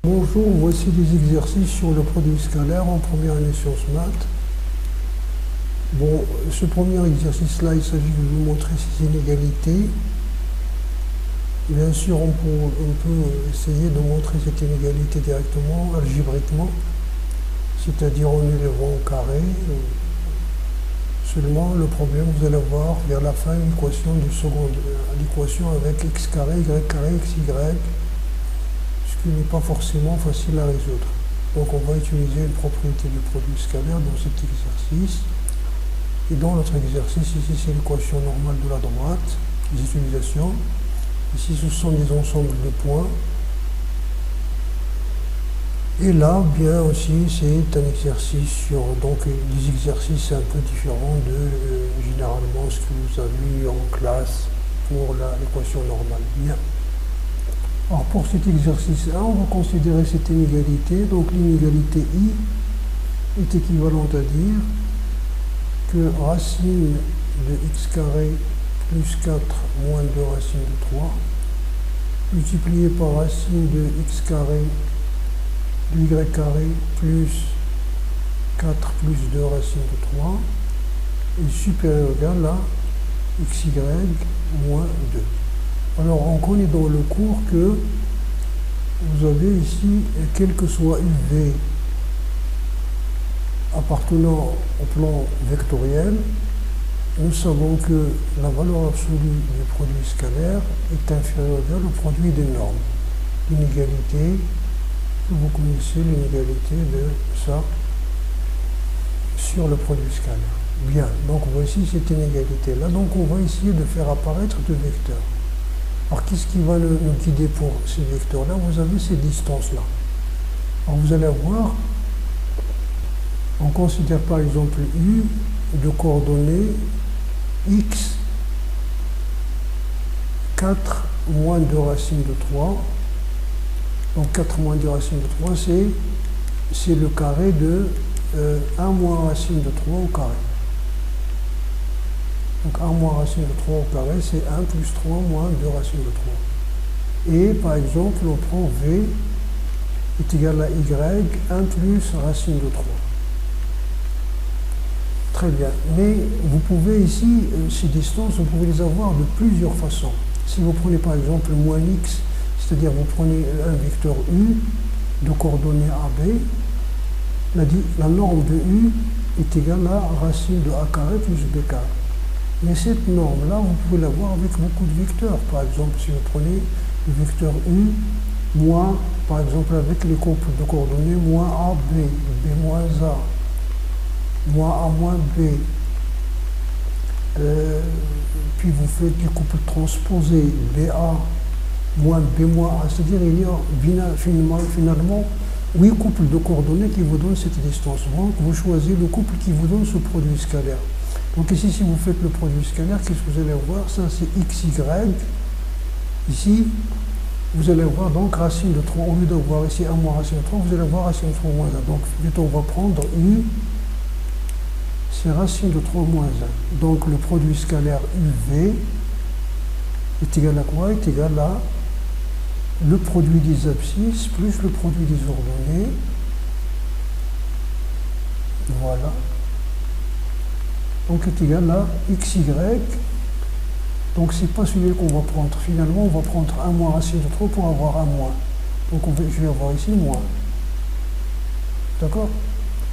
Bonjour, voici des exercices sur le produit scalaire en première année sciences maths. Bon, ce premier exercice-là, il s'agit de vous montrer ces inégalités. Bien sûr, on peut essayer de montrer cette inégalité directement, algébriquement, c'est-à-dire en élevant au carré. Seulement, le problème, vous allez voir vers la fin une équation de seconde, l'équation avec x carré, y carré, xy, ce qui n'est pas forcément facile à résoudre. Donc on va utiliser une propriété du produit scalaire dans cet exercice. Et dans notre exercice, ici c'est l'équation normale de la droite, les utilisations. Ici ce sont des ensembles de points. Et là, bien aussi, c'est un exercice sur, donc des exercices un peu différents de généralement ce que vous avez eu en classe pour l'équation normale. Bien. Alors pour cet exercice-là, on va considérer cette inégalité. Donc l'inégalité I est équivalente à dire que racine de x carré plus 4 moins 2 racine de 3 multiplié par racine de x carré de y carré plus 4 plus 2 racine de 3 est supérieur ou égal à xy moins 2. Alors on connaît dans le cours que vous avez ici, quel que soit UV appartenant au plan vectoriel, nous savons que la valeur absolue du produit scalaire est inférieure au produit des normes. L'inégalité, vous connaissez l'inégalité de ça sur le produit scalaire. Bien, donc voici cette inégalité-là. Donc on va essayer de faire apparaître deux vecteurs. Alors qu'est-ce qui va nous guider pour ces vecteurs-là? Vous avez ces distances-là. Alors vous allez voir, on considère par exemple U de coordonnées x 4 moins 2 racine de 3. Donc 4 moins 2 racine de 3, c'est le carré de 1 moins racine de 3 au carré. Donc 1 moins racine de 3 au carré, c'est 1 plus 3 moins 2 racine de 3. Et par exemple, on prend V est égal à Y, 1 plus racine de 3. Très bien. Mais vous pouvez ici, ces distances, vous pouvez les avoir de plusieurs façons. Si vous prenez par exemple moins X, c'est-à-dire vous prenez un vecteur U de coordonnées AB, la norme de U est égale à racine de A carré plus B carré. Mais cette norme-là, vous pouvez l'avoir avec beaucoup de vecteurs. Par exemple, si vous prenez le vecteur U, moins, par exemple, avec les couples de coordonnées, moins AB, B moins A, moins A moins B, puis vous faites du couple transposé, BA, moins B moins A, c'est-à-dire il y a finalement 8 couples de coordonnées qui vous donnent cette distance. Donc vous choisissez le couple qui vous donne ce produit scalaire. Donc ici, si vous faites le produit scalaire, qu'est-ce que vous allez voir? Ça, c'est xy. Ici, vous allez voir donc racine de 3. Au lieu d'avoir ici 1 moins racine de 3, vous allez voir racine de 3 moins 1. Donc, plutôt, on va prendre U, c'est racine de 3 moins 1. Donc, le produit scalaire UV est égal à quoi? Est égal à le produit des abscisses plus le produit des ordonnées. Voilà. Donc est égal à xy. Donc c'est pas celui qu'on va prendre. Finalement, on va prendre 1 moins racine de 3 pour avoir 1 moins. Donc je vais avoir ici moins. D'accord?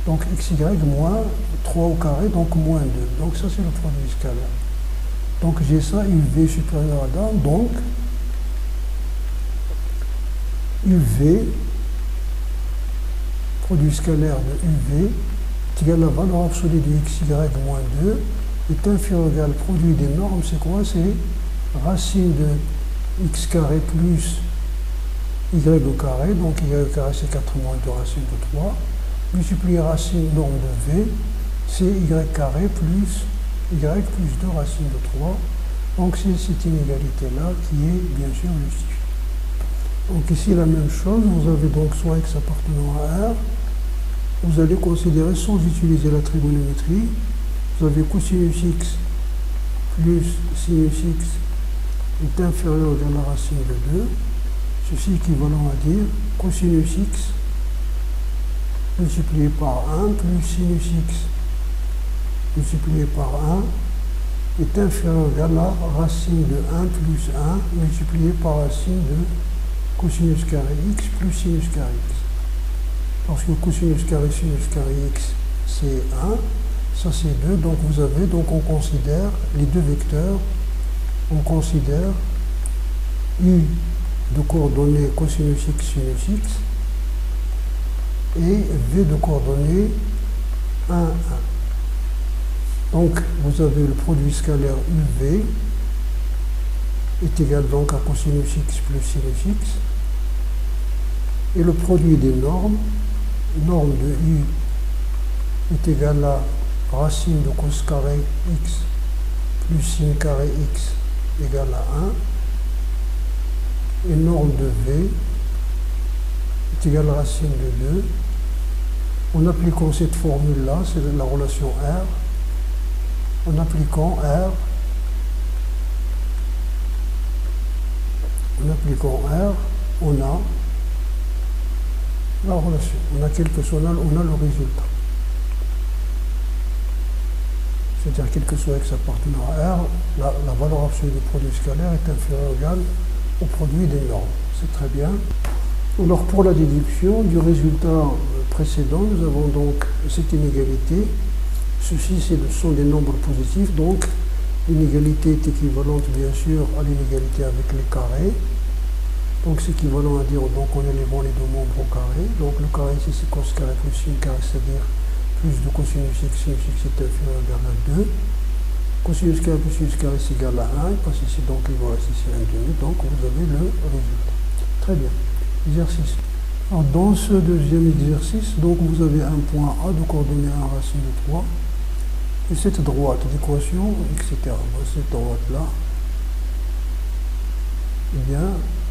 Donc xy moins 3 au carré, donc moins 2. Donc ça c'est le produit scalaire. Donc j'ai ça, UV supérieur à 1. Donc UV, produit scalaire de UV, est égal à la valeur absolue de xy moins 2, est inférieur ou égal au produit des normes, c'est quoi? C'est racine de x carré plus y au carré, donc y au carré c'est 4 moins 2 racine de 3, multiplié racine norme de V, c'est y carré plus y plus 2 racine de 3, donc c'est cette inégalité-là qui est bien sûr justifiée. Donc ici la même chose, vous avez donc soit x appartenant à R, vous allez considérer sans utiliser la trigonométrie, vous avez cosinus x plus sinus x est inférieur à la racine de 2, Ceci équivalent à dire cosinus x multiplié par 1 plus sinus x multiplié par 1 est inférieur à la racine de 1 plus 1 multiplié par racine de cosinus carré x plus sinus carré x. Parce que cosinus carré sinus carré x c'est 1, ça c'est 2, donc vous avez, donc on considère les deux vecteurs, on considère u de coordonnées cosinus x sinus x et v de coordonnées 1, 1. Donc vous avez le produit scalaire uv est égal donc à cosinus x plus sinus x, et le produit des normes, norme de u est égal à racine de cos carré x plus sin carré x égale à 1, et norme de v est égale à racine de 2. En appliquant cette formule-là, c'est la relation R, en appliquant R, on a la relation. On a quel que soit, on a le résultat. C'est-à-dire, quel que soit x appartenant à R, la valeur absolue du produit scalaire est inférieure ou égale au produit des normes. C'est très bien. Alors, pour la déduction du résultat précédent, nous avons donc cette inégalité. Ceci, sont des nombres positifs, donc l'inégalité est équivalente, bien sûr, à l'inégalité avec les carrés. Donc, c'est équivalent à dire, donc, en élevant les deux membres au carré. Donc, le carré ici, c'est cos carré plus sin carré, c'est-à-dire plus de cosinus x, sinus x est inférieur ou égal à 2. Cosinus carré plus sinus carré, c'est égal à 1. Il passe ici, donc, il va rester ici 1 demi. Donc, vous avez le résultat. Très bien. Exercice. Alors, dans ce deuxième exercice, donc, vous avez un point A de coordonnées 1 racine de 3. Et cette droite d'équation, etc. Cette droite-là, eh bien,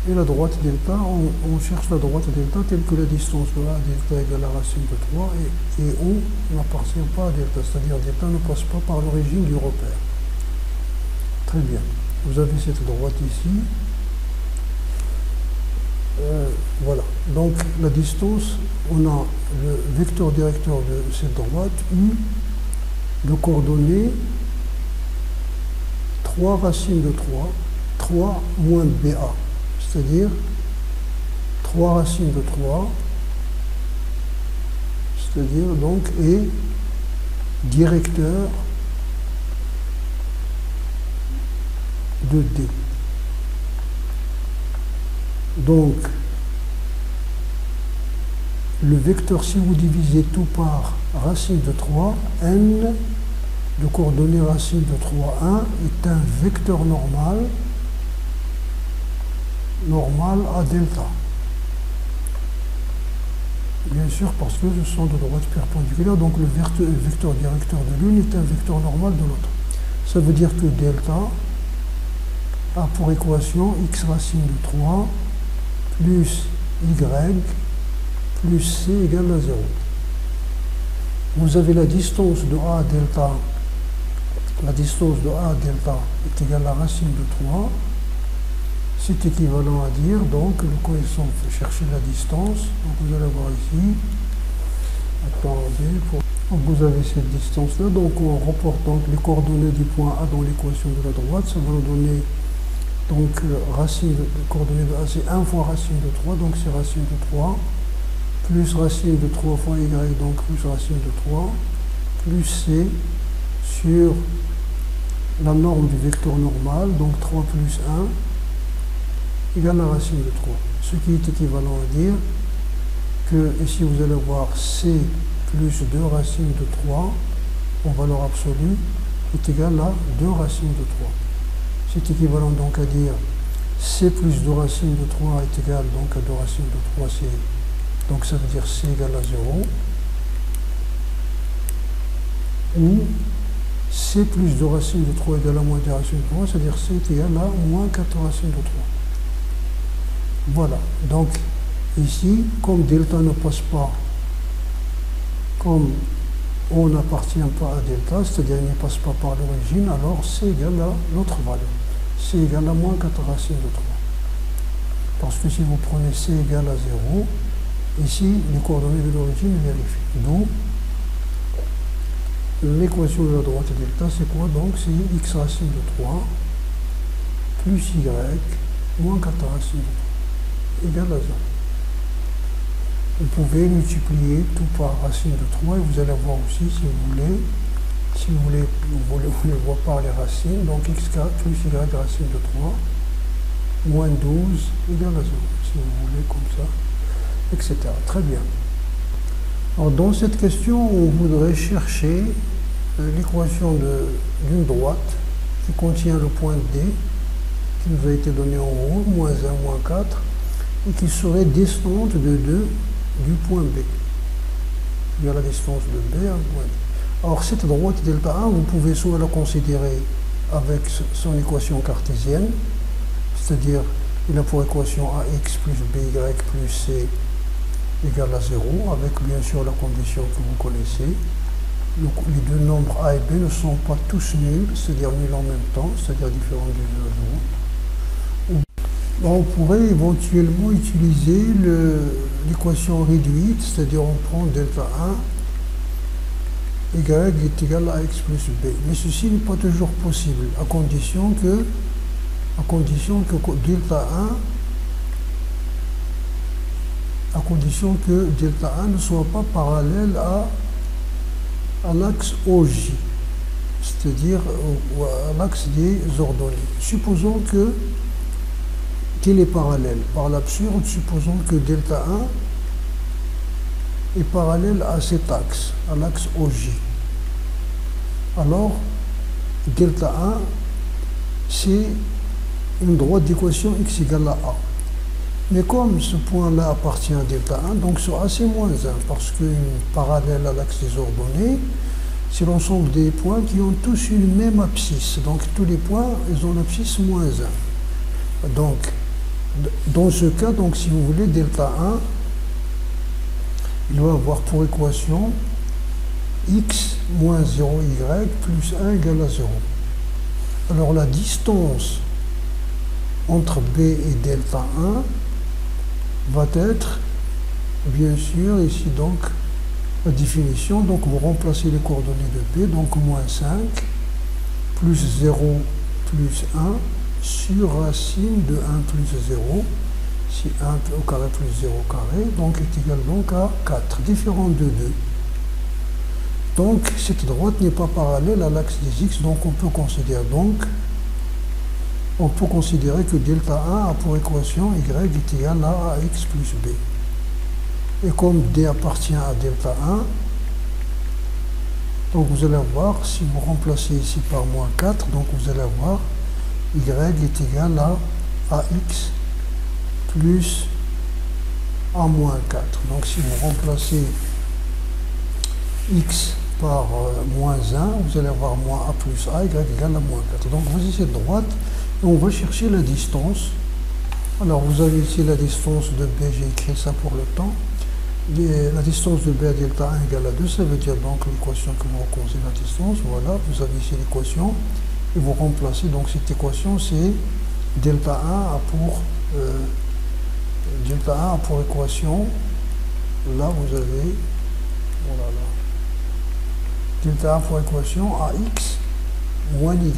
et la droite delta, on cherche la droite delta telle que la distance de A delta égale à la racine de 3 et O n'appartient pas à delta, c'est-à-dire delta ne passe pas par l'origine du repère. Très bien. Vous avez cette droite ici. Voilà. Donc la distance, on a le vecteur directeur de cette droite, U, de coordonnées 3 racines de 3 moins BA. C'est-à-dire 3 racines de 3, c'est-à-dire donc, et directeur de D. Donc, le vecteur, si vous divisez tout par racine de 3, n de coordonnées racine de 3, 1 est un vecteur normal à delta. Bien sûr, parce que ce sont de droites perpendiculaires, donc le vecteur directeur de l'une est un vecteur normal de l'autre. Ça veut dire que delta a pour équation x racine de 3 plus y plus c égale à 0. Vous avez la distance de A à delta, la distance de A à delta est égale à la racine de 3. C'est équivalent à dire, donc, le coefficient fait chercher la distance. Donc, vous allez voir ici. Attendez. Donc, vous avez cette distance-là. Donc, on reporte donc les coordonnées du point A dans l'équation de la droite. Ça va nous donner, donc, racine de coordonnées de A, c'est 1 fois racine de 3. Donc, c'est racine de 3. Plus racine de 3 fois Y, donc, plus racine de 3. Plus C sur la norme du vecteur normal. Donc, 3 plus 1. Égale à la racine de 3. Ce qui est équivalent à dire que ici vous allez voir C plus 2 racines de 3 en valeur absolue est égal à 2 racines de 3. C'est équivalent donc à dire C plus 2 racines de 3 est égal donc à 2 racines de 3. Donc ça veut dire C égale à 0. Ou C plus 2 racines de 3 égale à moins 2 racines de 3, c'est-à-dire C est égal à moins 4 racines de 3. Voilà, donc ici, comme delta ne passe pas, comme on n'appartient pas à delta, c'est-à-dire il ne passe pas par l'origine, alors C égale à l'autre valeur. C égale à moins 4 racines de 3. Parce que si vous prenez c égale à 0, ici, les coordonnées de l'origine vérifient. Donc, l'équation de la droite delta, c'est quoi? Donc, c'est x racine de 3 plus y moins 4 racine de 3 égale à 0. Vous pouvez multiplier tout par racine de 3 et vous allez voir aussi, si vous voulez voir par les racines, donc x4 plus y racine de 3 moins 12 égale à 0, si vous voulez comme ça, etc. Très bien. Alors dans cette question, on voudrait chercher l'équation d'une droite qui contient le point D, qui nous a été donné en haut, moins 1, moins 4, et qui serait distante de 2 du point B. Il y a la distance de B à un point D. Alors cette droite delta 1, vous pouvez soit la considérer avec son équation cartésienne, c'est-à-dire il a pour équation ax plus by plus c égale à 0, avec bien sûr la condition que vous connaissez. Donc, les deux nombres a et b ne sont pas tous nuls, c'est-à-dire nuls en même temps, c'est-à-dire différents du 0. On pourrait éventuellement utiliser l'équation réduite, c'est-à-dire on prend delta 1, y est égal à x plus b. Mais ceci n'est pas toujours possible, à condition que delta 1 ne soit pas parallèle à l'axe OJ, c'est-à-dire à l'axe des ordonnées. Supposons qu'il est parallèle. Par l'absurde, supposons que delta 1 est parallèle à cet axe, à l'axe OJ. Alors, delta 1, c'est une droite d'équation x égale à A. Mais comme ce point-là appartient à delta 1, donc sur A c'est moins 1, parce qu'une parallèle à l'axe des ordonnées, c'est l'ensemble des points qui ont tous une même abscisse. Donc tous les points, ils ont l'abscisse moins 1. Donc, dans ce cas, donc, si vous voulez, delta 1, il va avoir pour équation x moins 0y plus 1 égale à 0. Alors la distance entre b et delta 1 va être, bien sûr, ici donc, la définition. Donc vous remplacez les coordonnées de b, donc moins 5, plus 0, plus 1, sur racine de 1 plus 0, si 1 au carré plus 0 au carré, donc est égal donc à 4, différent de 2. Donc cette droite n'est pas parallèle à l'axe des x, donc on peut considérer que delta 1 a pour équation y est égal à x plus b. Et comme d appartient à delta 1, donc vous allez voir, si vous remplacez ici par moins 4, donc vous allez avoir y est égal à ax plus a moins 4. Donc si vous remplacez x par moins 1, vous allez avoir moins a plus a, y égale à moins 4. Donc voici cette droite, et on va chercher la distance. Alors vous avez ici la distance de b, j'ai écrit ça pour le temps. La distance de b à delta 1 égale à 2, ça veut dire donc l'équation que vous reconnaissez la distance. Voilà, vous avez ici l'équation, et vous remplacez, donc cette équation c'est delta 1 a pour équation, là vous avez, voilà, delta 1 pour équation ax moins y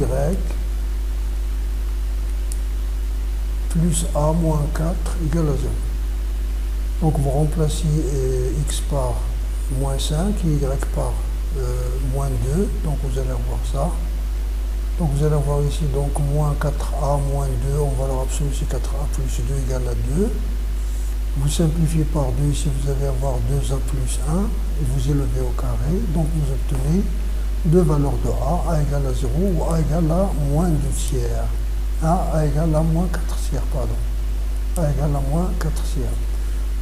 plus a moins 4 égale à 0. Donc vous remplacez x par moins 5 et y par moins 2, donc vous allez avoir ça. Donc vous allez avoir ici donc moins 4a moins 2, on va leur absoluer c'est 4a plus 2 égale à 2. Vous simplifiez par 2, ici vous allez avoir 2a plus 1, et vous élevez au carré, donc vous obtenez deux valeurs de a égale à 0 ou a égale à moins 2 tiers. A égale à moins 4 tiers, pardon. A égale à moins 4 tiers.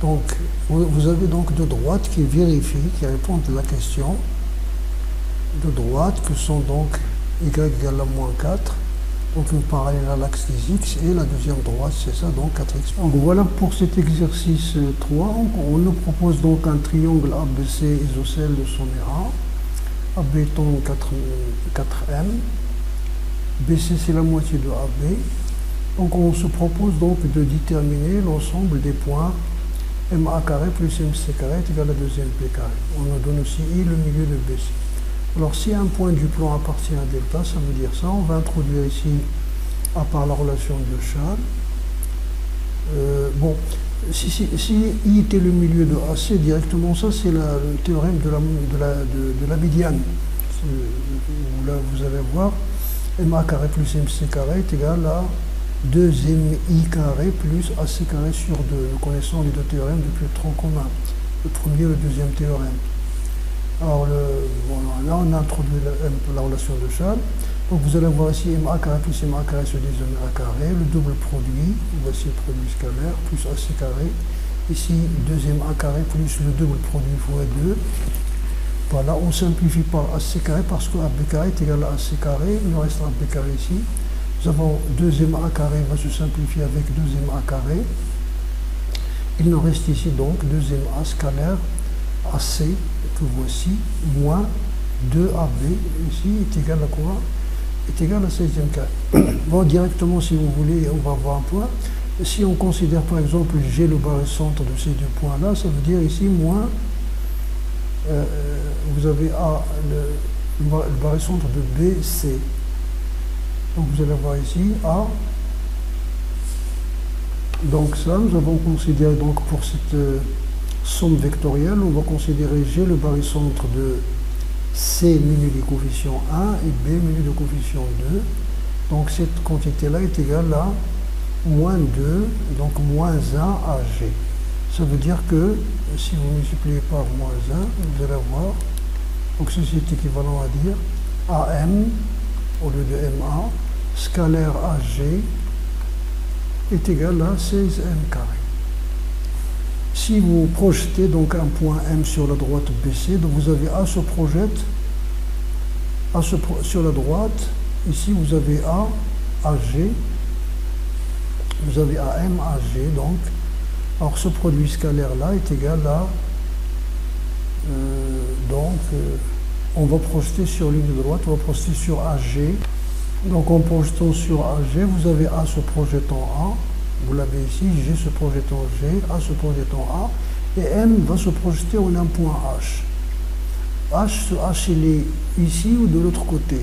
Donc vous avez donc deux droites qui vérifient, qui répondent à la question. Deux droites que sont donc y égale à moins 4, donc une parallèle à l'axe des x, et la deuxième droite c'est ça, donc 4x. Donc voilà pour cet exercice 3, on nous propose donc un triangle ABC isocèle de sommet A, AB étant 4m, BC c'est la moitié de AB, Donc on se propose donc de déterminer l'ensemble des points MA carré plus MC carré est égal à 2MP carré. On nous donne aussi I, le milieu de BC. Alors si un point du plan appartient à delta, ça veut dire ça. On va introduire ici, à part la relation de Schall, bon, si I était le milieu de AC, directement ça c'est le théorème de la médiane. Là vous allez voir, MA carré plus MC carré est égal à 2MI carré plus AC carré sur 2. Nous connaissons les deux théorèmes depuis le tronc commun, le premier et le deuxième théorème. Alors voilà, là on a introduit la relation de Schall. Donc vous allez voir ici MA carré plus MA carré sur 2MA carré, le double produit, voici le produit scalaire, plus AC carré. Ici 2MA carré plus le double produit fois 2. Voilà, on simplifie par AC carré parce que AB carré est égal à AC carré, il nous reste AB carré ici. Nous avons 2MA carré va se simplifier avec 2MA carré. Il nous reste ici donc 2MA scalaire AC, que voici, moins 2AB, ici est égal à quoi? Est égal à 16e carré. Bon, directement, si vous voulez, on va voir un point. Si on considère par exemple G le barycentre de ces deux points-là, ça veut dire ici moins, vous avez A, le barycentre de BC. Donc vous allez voir ici A. Donc ça, nous avons considéré donc pour cette somme vectorielle, on va considérer G le barycentre de C menu du coefficient 1 et B menu de coefficient 2. Donc cette quantité-là est égale à moins 2, donc moins 1 à G. Ça veut dire que si vous multipliez par moins 1, vous allez avoir, donc ceci est équivalent à dire AM au lieu de MA, scalaire AG est égal à 16M carré. Si vous projetez donc un point M sur la droite BC, donc vous avez A se projette sur la droite, ici vous avez A, AG, vous avez AM, AG, donc, alors ce produit scalaire là est égal à, on va projeter sur ligne de droite, on va projeter sur AG, donc en projetant sur AG, vous avez A se projetant A, vous l'avez ici, G se projetant G, A se projetant A, et M va se projeter en un point H. H, il est ici ou de l'autre côté.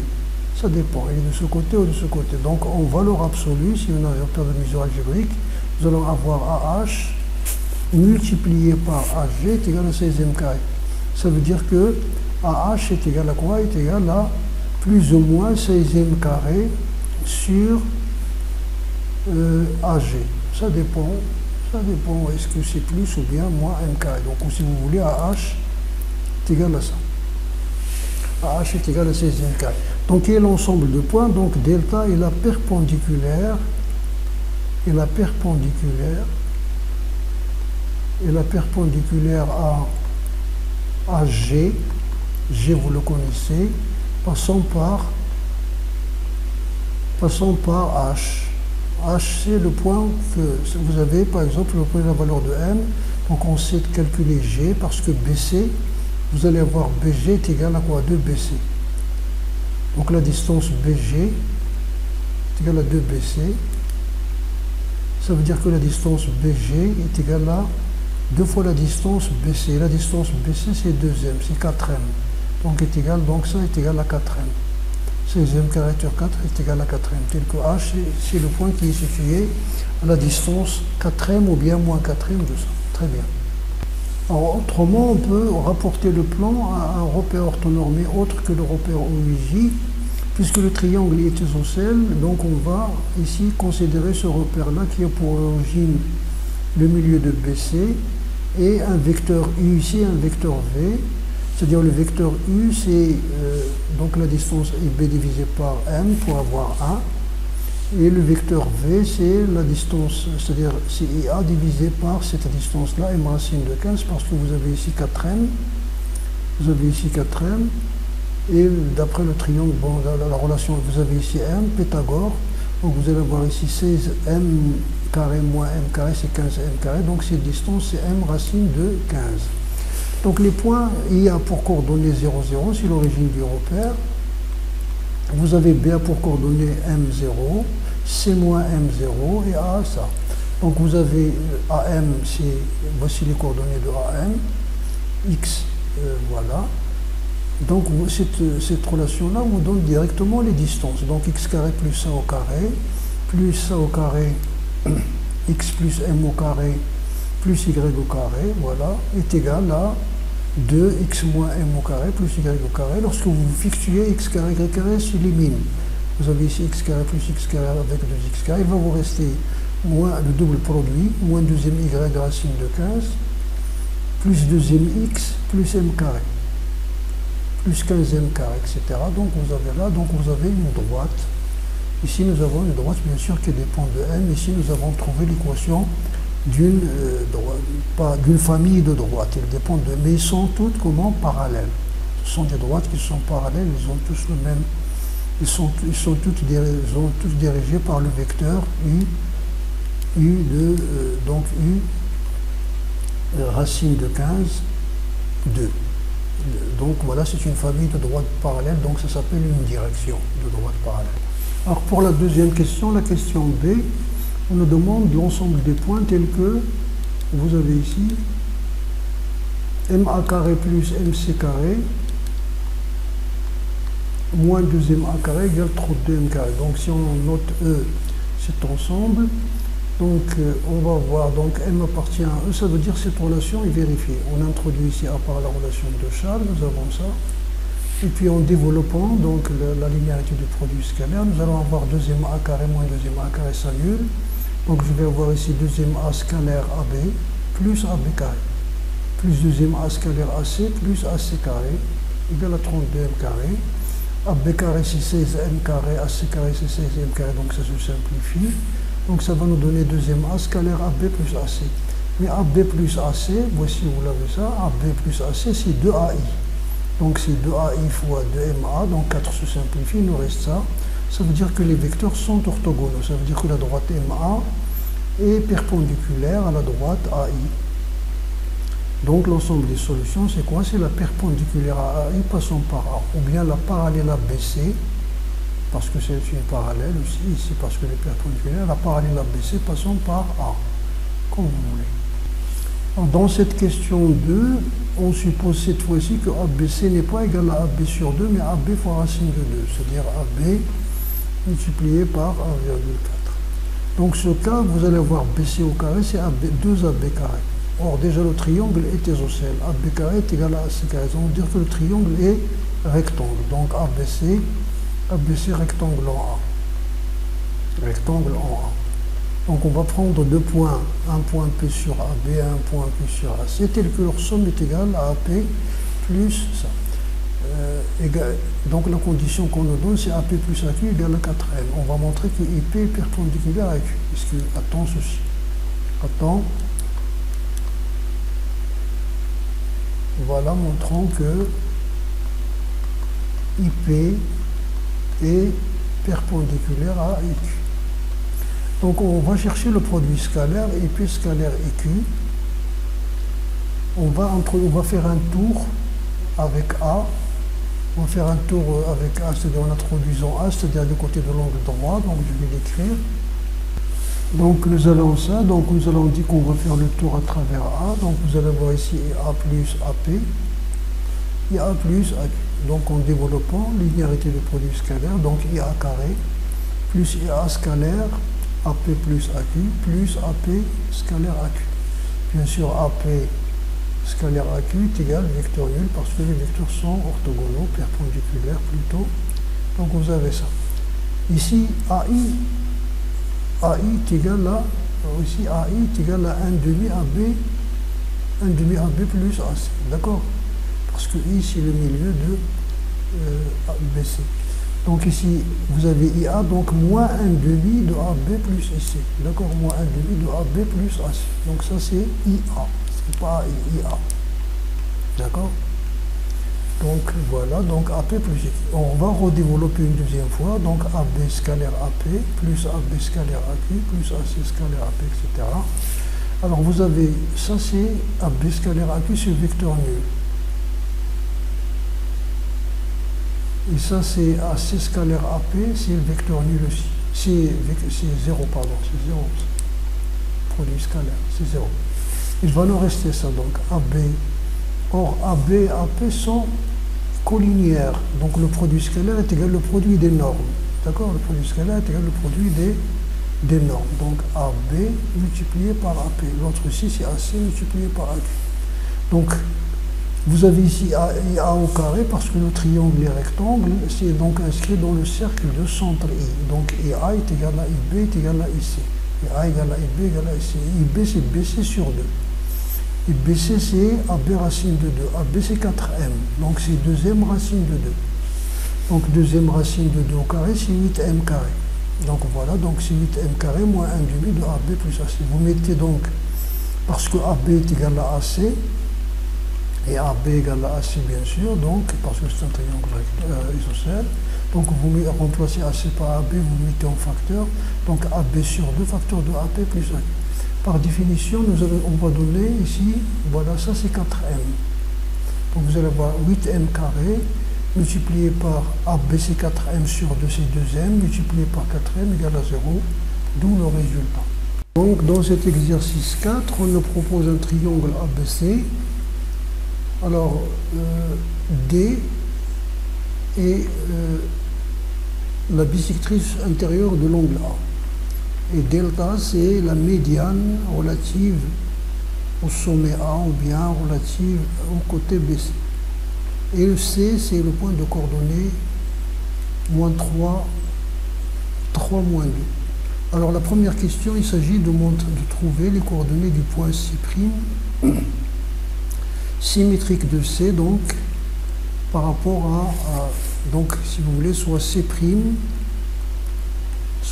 Ça dépend, il est de ce côté ou de ce côté. Donc en valeur absolue, si on a un repère de mesure algébrique, nous allons avoir AH multiplié par AG est égal à 16e carré. Ça veut dire que AH est égal à quoi? Est égal à plus ou moins 16e carré sur AG. Ça dépend, est-ce que c'est plus ou bien moins M carré. Donc si vous voulez, AH est égal à ça. AH est égal à 16e carré. Donc il y a l'ensemble de points, donc delta est la perpendiculaire, à G, G vous le connaissez, passant par H. H c'est le point que vous avez, par exemple, vous prenez la valeur de M, donc on sait calculer G parce que BC, vous allez avoir BG est égal à quoi? 2BC. Donc la distance BG est égale à 2BC. Ça veut dire que la distance BG est égale à 2 fois la distance BC. La distance BC c'est 2M, c'est 4M. Donc est égal, donc ça est égal à 4M. 16e carré sur 4 est égal à 4M. Tel que H c'est le point qui est situé à la distance 4M ou bien moins 4M de ça. Très bien. Alors, autrement, on peut rapporter le plan à un repère orthonormé autre que le repère OIJ, puisque le triangle est isocèle, donc on va ici considérer ce repère-là qui a pour origine le milieu de BC et un vecteur U ici, un vecteur V, c'est-à-dire le vecteur U, c'est donc la distance est B divisé par M pour avoir 1. Et le vecteur V, c'est la distance, c'est-à-dire c'est IA divisé par cette distance-là, M racine de 15, parce que vous avez ici 4M, vous avez ici 4M, et d'après le triangle, bon, la relation, vous avez ici M, Pythagore, donc vous allez avoir ici 16M carré moins M carré, c'est 15M carré, donc cette distance, c'est M racine de 15. Donc les points IA pour coordonnées 0, 0, c'est l'origine du repère. Vous avez BA pour coordonnées M0, C moins M0 et A ça. Donc vous avez AM, voici les coordonnées de AM, X, voilà. Donc cette relation-là vous donne directement les distances. Donc x carré plus a au carré, plus a au carré, x plus m au carré, plus y au carré, voilà, est égal à 2x moins m au carré plus y au carré. Lorsque vous fixez x carré, y carré s'élimine. Vous avez ici x carré plus x carré avec 2x carré. Il va vous rester moins le double produit, moins deuxième y racine de 15, plus deuxième x plus m carré, plus 15m carré, etc. Donc vous avez là, donc vous avez une droite. Ici nous avons une droite bien sûr qui dépend de m. Ici nous avons trouvé l'équation d'une famille de droites. Elles dépendent de, mais ils sont toutes comment parallèles. Ce sont des droites qui sont parallèles, ils ont tous le même. Ils sont toutes dirigées par le vecteur u donc u racine de 15, 2. Donc voilà, c'est une famille de droites parallèles, donc ça s'appelle une direction de droite parallèle. Alors pour la deuxième question, la question B, on nous demande l'ensemble des points tels que, vous avez ici, MA carré plus MC carré, moins 2MA carré égale 32M carré. Donc si on note E, cet ensemble, donc on va voir, donc M appartient à E, ça veut dire cette relation est vérifiée. On introduit ici à part la relation de Charles, nous avons ça. Et puis en développant donc la linéarité du produit scalaire, nous allons avoir 2MA carré moins 2MA carré s'annule. Donc je vais avoir ici 2MA scalaire AB plus AB carré, plus 2MA scalaire AC plus AC carré, égale à 32M carré. AB carré c'est 16M carré, AC carré c'est 16M carré, donc ça se simplifie. Donc ça va nous donner 2MA scalaire AB plus AC. Mais AB plus AC, voici vous l'avez ça, AB plus AC c'est 2AI. Donc c'est 2AI fois 2MA, donc 4 se simplifie, il nous reste ça. Ça veut dire que les vecteurs sont orthogonaux, ça veut dire que la droite MA est perpendiculaire à la droite AI. Donc l'ensemble des solutions, c'est quoi? C'est la perpendiculaire à AI passant par A, ou bien la parallèle à BC, parce que c'est une parallèle aussi, ici parce que les perpendiculaires, la parallèle à BC passant par A, comme vous voulez. Alors, dans cette question 2, on suppose cette fois-ci que ABC n'est pas égal à AB sur 2, mais AB fois racine de 2, c'est-à-dire AB multiplié par 1,4. Donc ce cas, vous allez voir BC au carré, c'est 2AB carré. Or, déjà le triangle est isocèle. AB carré est égal à AC carré. Ça veut dire que le triangle est rectangle. Donc ABC rectangle en A. Rectangle en A. Donc on va prendre deux points, un point P sur AB et un point P sur AC, tel que leur somme est égale à AP plus ça. Donc la condition qu'on nous donne, c'est AP plus AQ égale à 4L. On va montrer que IP est perpendiculaire à AQ. Puisque, attends ceci. Attends. Voilà, montrons que IP est perpendiculaire à IQ. Donc on va chercher le produit scalaire, IP scalaire IQ. On va faire un tour avec A. On va faire un tour avec A, c'est-à-dire en introduisant A, c'est-à-dire du côté de l'angle droit, donc je vais l'écrire. Donc nous allons ça, donc nous allons dire qu'on va faire le tour à travers A, donc vous allez voir ici A plus AP, et A plus AQ. Donc en développant linéarité du produit scalaire, donc IA carré, plus IA scalaire, AP plus AQ, plus AP scalaire AQ. Bien sûr, AP scalaire AQ est égal à vecteur nul parce que les vecteurs sont orthogonaux, perpendiculaires plutôt. Donc vous avez ça. Ici, AI est égal à, ici AI est égal à 1 demi AB plus AC. D'accord? Parce que I, c'est le milieu de BC. Donc ici, vous avez IA, donc moins 1 demi de AB plus IC. D'accord? Moins 1 demi de AB plus AC. Donc ça, c'est IA. C'est pas IA. D'accord? Donc voilà, donc AP plus IC. On va redévelopper une deuxième fois. Donc AB scalaire AP plus AB scalaire AQ plus AC scalaire AP, etc. Alors vous avez, ça c'est AB scalaire AQ, c'est vecteur nul. Et ça, c'est AC scalaire AP, c'est le vecteur nul aussi. c'est 0, pardon, c'est 0. Produit scalaire, c'est 0. Il va nous rester ça, donc AB. Or, AB et AP sont collinéaires. Donc le produit scalaire est égal au produit des normes. D'accord? Le produit scalaire est égal au produit des normes. Donc AB multiplié par AP. L'autre ici, c'est AC multiplié par AQ. Donc, vous avez ici A et A au carré parce que le triangle est rectangle. C'est donc inscrit dans le cercle de centre I. Donc, A est égal à IB est égal à IC. Et A égale à IB égale à IC. IB, c'est BC sur 2. Et BC, c'est AB racine de 2. AB, c'est 4M. Donc, c'est deuxième racine de 2. Donc, deuxième racine de 2 au carré, c'est 8M carré. Donc, voilà. Donc, c'est 8M carré moins 1 demi de AB plus AC. Vous mettez donc, parce que AB est égal à AC, et AB égale à AC, bien sûr, donc, parce que c'est un triangle isocèle. Donc, vous remplacez AC par AB, vous mettez en facteur. Donc, AB sur 2, facteur de AP plus AC. Par définition, on va donner ici, voilà, ça c'est 4M. Donc vous allez avoir 8M carré, multiplié par AB c'est 4M sur 2 c'est 2M, multiplié par 4M égale à 0, d'où le résultat. Donc dans cet exercice 4, on nous propose un triangle ABC. Alors, D est la bisectrice intérieure de l'angle A. Et delta, c'est la médiane relative au sommet A ou bien relative au côté BC. Et le C, c'est le point de coordonnées moins 3, 3 moins 2. Alors la première question, il s'agit de trouver les coordonnées du point C', symétrique de C, donc par rapport à donc si vous voulez, soit C',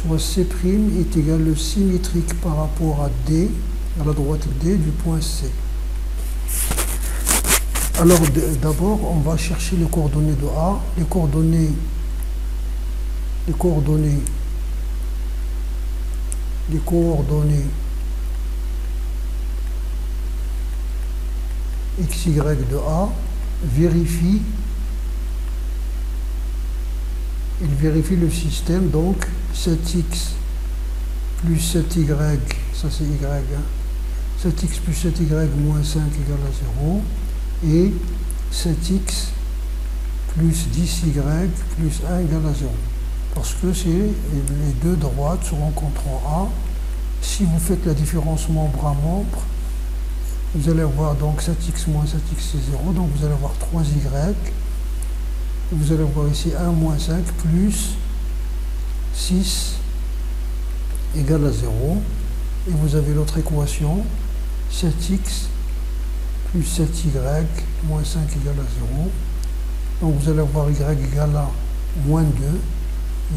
est égal au symétrique par rapport à D, à la droite D du point C. Alors d'abord, on va chercher les coordonnées de A, les coordonnées XY de A, il vérifie le système, donc 7x plus 7y, ça c'est y, hein, 7x plus 7y moins 5 égale à 0, et 7x plus 10y plus 1 égale à 0. Parce que les deux droites se rencontrent en A. Si vous faites la différence membre à membre, vous allez avoir donc 7x moins 7x c'est 0, donc vous allez avoir 3y. Vous allez voir ici 1 moins 5 plus 6 égale à 0. Et vous avez l'autre équation, 7x plus 7y moins 5 égale à 0. Donc vous allez avoir y égale à moins 2.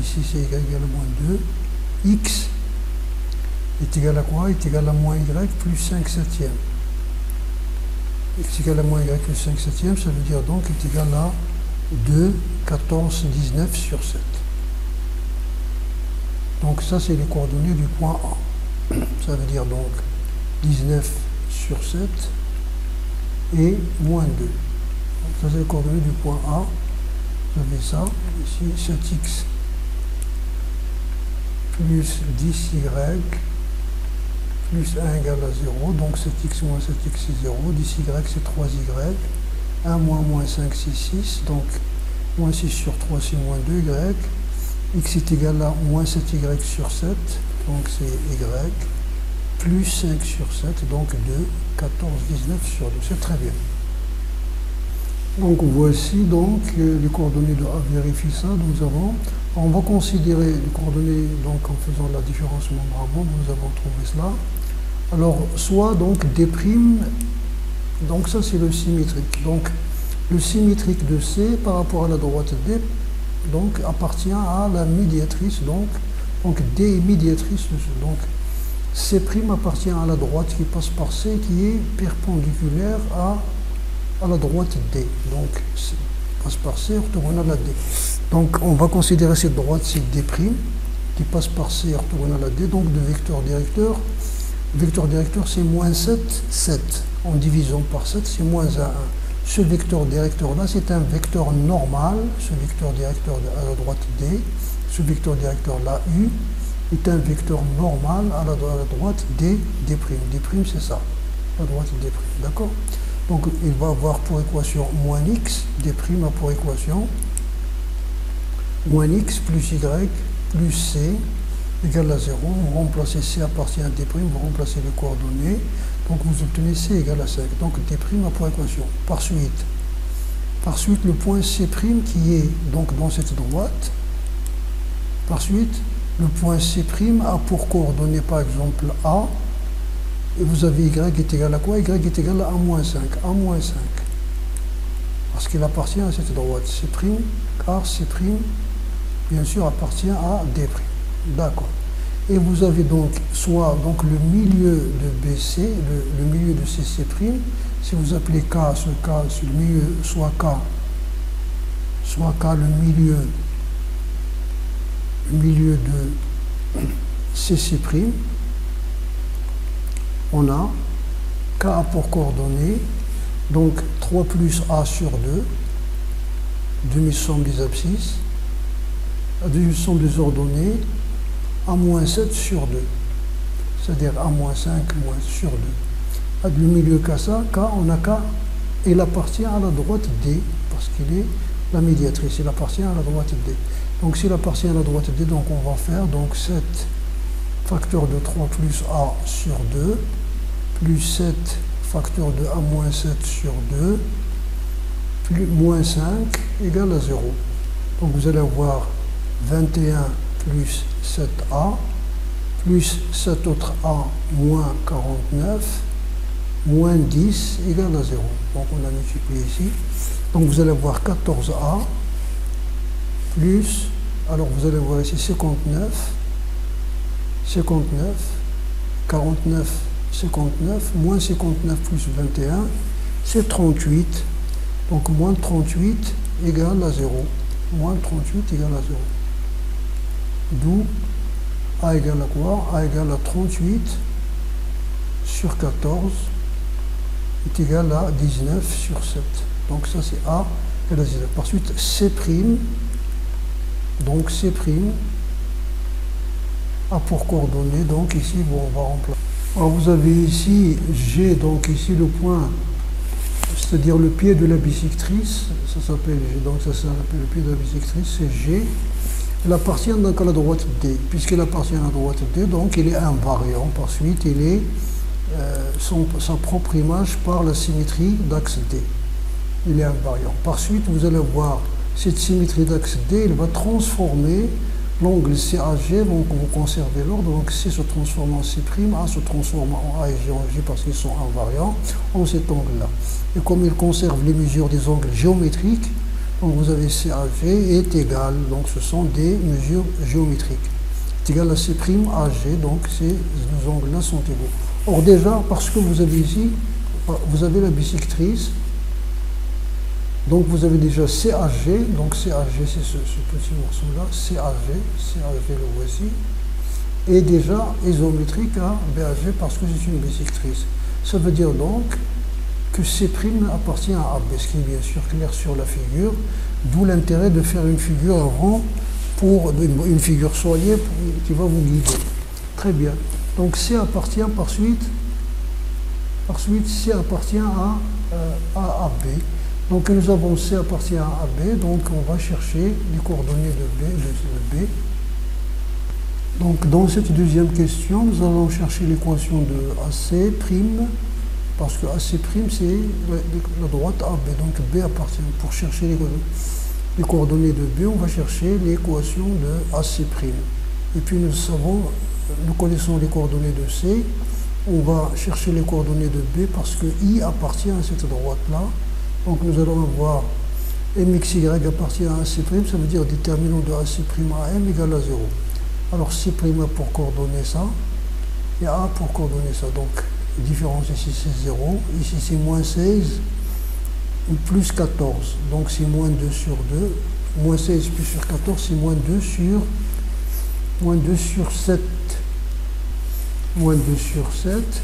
Ici c'est y égale à moins 2. X est égal à quoi? Est égal à moins y plus 5 septièmes. X égale à moins y plus 5 septièmes, ça veut dire donc est égal à 2, 14, 19 sur 7. Donc ça, c'est les coordonnées du point A. Ça veut dire donc 19 sur 7 et moins 2. Donc ça, c'est les coordonnées du point A. Vous avez ça, ici, 7x plus 10y plus 1 égale à 0. Donc 7x moins 7x, c'est 0. 10y, c'est 3y. 1 moins 5 c'est 6, donc moins 6 sur 3 c'est moins 2y, x est égal à moins 7y sur 7, donc c'est y, plus 5 sur 7, donc 2, 14, 19 sur 2, c'est très bien. Donc voici donc les coordonnées de A, vérifie ça, nous avons, on va considérer les coordonnées donc en faisant la différence membre à membre, nous avons trouvé cela. Alors soit donc D', donc ça c'est le symétrique. Donc le symétrique de C par rapport à la droite D donc appartient à la médiatrice, donc D est médiatrice de ce. Donc C' appartient à la droite qui passe par C qui est perpendiculaire à la droite D. Donc C passe par C orthogonale à D. Donc on va considérer cette droite c'est D' qui passe par C orthogonale à D, donc de vecteur directeur. Vecteur directeur c'est moins 7, 7. En divisant par 7, c'est moins 1, 1. Ce vecteur directeur-là, c'est un vecteur normal, ce vecteur directeur à la droite D, ce vecteur directeur-là, U, est un vecteur normal à la droite D'. D', c'est ça. À droite D'. D'accord? Donc, il va avoir pour équation moins X, D' a pour équation moins X plus Y plus C égale à 0. Vous remplacez C appartient à D', vous remplacez les coordonnées. Donc, vous obtenez C égale à 5. Donc, D' a pour équation. Par suite, le point C' qui est donc dans cette droite. Par suite, le point C' a pour coordonnées, par exemple, A. Et vous avez Y est égal à quoi? Y est égal à A-5. A-5. Parce qu'il appartient à cette droite. C', car C', bien sûr, appartient à D'. D'accord. Et vous avez donc soit donc, le milieu de BC, le milieu de CC'. Si vous appelez K, ce milieu, soit K, le milieu de CC', on a K pour coordonnées, donc 3 plus A sur 2, demi-somme des abscisses, la demi-somme des ordonnées, A-7 sur 2, c'est-à-dire A-5 sur 2. Le milieu K, on a K, il appartient à la droite D, parce qu'il est la médiatrice, il appartient à la droite D. Donc s'il appartient à la droite D, donc on va faire donc 7 facteur de 3 plus A sur 2, plus 7 facteur de A-7 sur 2, plus moins 5 égale à 0. Donc vous allez avoir 21 plus 7A, plus 7 autres A, moins 49, moins 10 égale à 0. Donc on a multiplié ici. Donc vous allez avoir 14A, plus, alors vous allez voir ici 59, 49, 59, moins 59 plus 21, c'est 38. Donc moins 38 égale à 0. Moins 38 égale à 0. D'où A égale à quoi? A égale à 38 sur 14 est égal à 19 sur 7. Donc ça c'est A égale à 19. Par suite C', donc C' a pour coordonnées, donc ici bon, on va remplacer. Alors vous avez ici G, donc ici le point, c'est-à-dire le pied de la bisectrice, ça s'appelle G, donc ça s'appelle le pied de la bisectrice, c'est G. Il appartient donc à la droite D, puisqu'il appartient à la droite D, donc il est invariant. Par suite, il est sa propre image par la symétrie d'axe D. Il est invariant. Par suite, vous allez voir cette symétrie d'axe D, il va transformer l'angle CAG, donc vous conservez l'ordre, donc C se transforme en C', A se transforme en A et G en G parce qu'ils sont invariants en cet angle-là. Et comme il conserve les mesures des angles géométriques, donc vous avez CAG est égal, donc ce sont des mesures géométriques. C'est égal à C' AG, donc ces deux angles-là sont égaux. Or déjà, parce que vous avez ici, vous avez la bisectrice, donc vous avez déjà CAG, donc CAG c'est ce petit morceau-là, CAG le voici, et déjà isométrique à BAG parce que c'est une bisectrice. Ça veut dire donc que C' appartient à AB, ce qui est bien sûr clair sur la figure, d'où l'intérêt de faire une figure avant, pour une figure soignée qui va vous guider. Très bien. Donc C appartient par suite C appartient à AB. Donc nous avons C appartient à AB, donc on va chercher les coordonnées de B. Donc dans cette deuxième question, nous allons chercher l'équation de AC', parce que AC' c'est la droite AB, donc B appartient. Pour chercher les coordonnées de B, on va chercher l'équation de AC'. Et puis nous connaissons les coordonnées de C, on va chercher les coordonnées de B parce que I appartient à cette droite-là. Donc nous allons avoir MXY appartient à AC', ça veut dire déterminant de AC' à M égale à 0. Alors C' a pour coordonner ça, et A pour coordonner ça. Donc différence ici c'est 0, ici c'est moins 16, ou plus 14. Donc c'est moins 2 sur 2, moins 16 plus sur 14, c'est moins 2 sur 7. Moins 2 sur 7.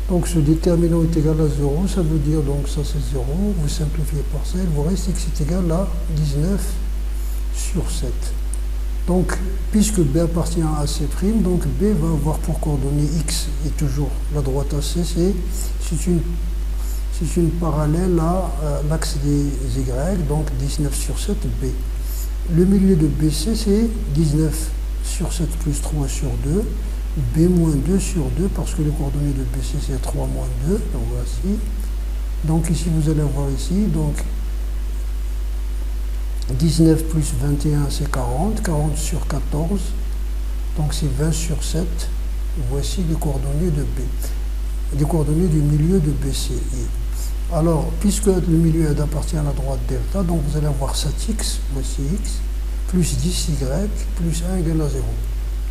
Donc ce déterminant est égal à 0, ça veut dire donc ça c'est 0, vous simplifiez par ça, il vous reste que c'est égal à 19 sur 7. Donc, puisque B appartient à C', donc B va avoir pour coordonnée X, et toujours la droite AC, c'est une parallèle à l'axe des Y, donc 19 sur 7, B. Le milieu de BC, c'est 19 sur 7 plus 3 sur 2, B moins 2 sur 2, parce que les coordonnées de BC, c'est 3 moins 2, donc voici. Donc ici, vous allez voir ici, donc 19 plus 21, c'est 40, 40 sur 14, donc c'est 20 sur 7. Voici les coordonnées de B, les coordonnées du milieu de BCI. Alors, puisque le milieu appartient à la droite delta, donc vous allez avoir 7x, voici x, plus 10y, plus 1 égale à 0.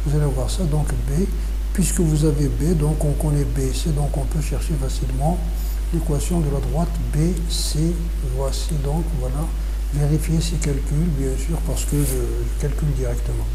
Vous allez voir ça, donc B, puisque vous avez B, donc on connaît B, C, donc on peut chercher facilement l'équation de la droite BC. Voici donc, voilà. Vérifiez ces calculs, bien sûr, parce que je calcule directement.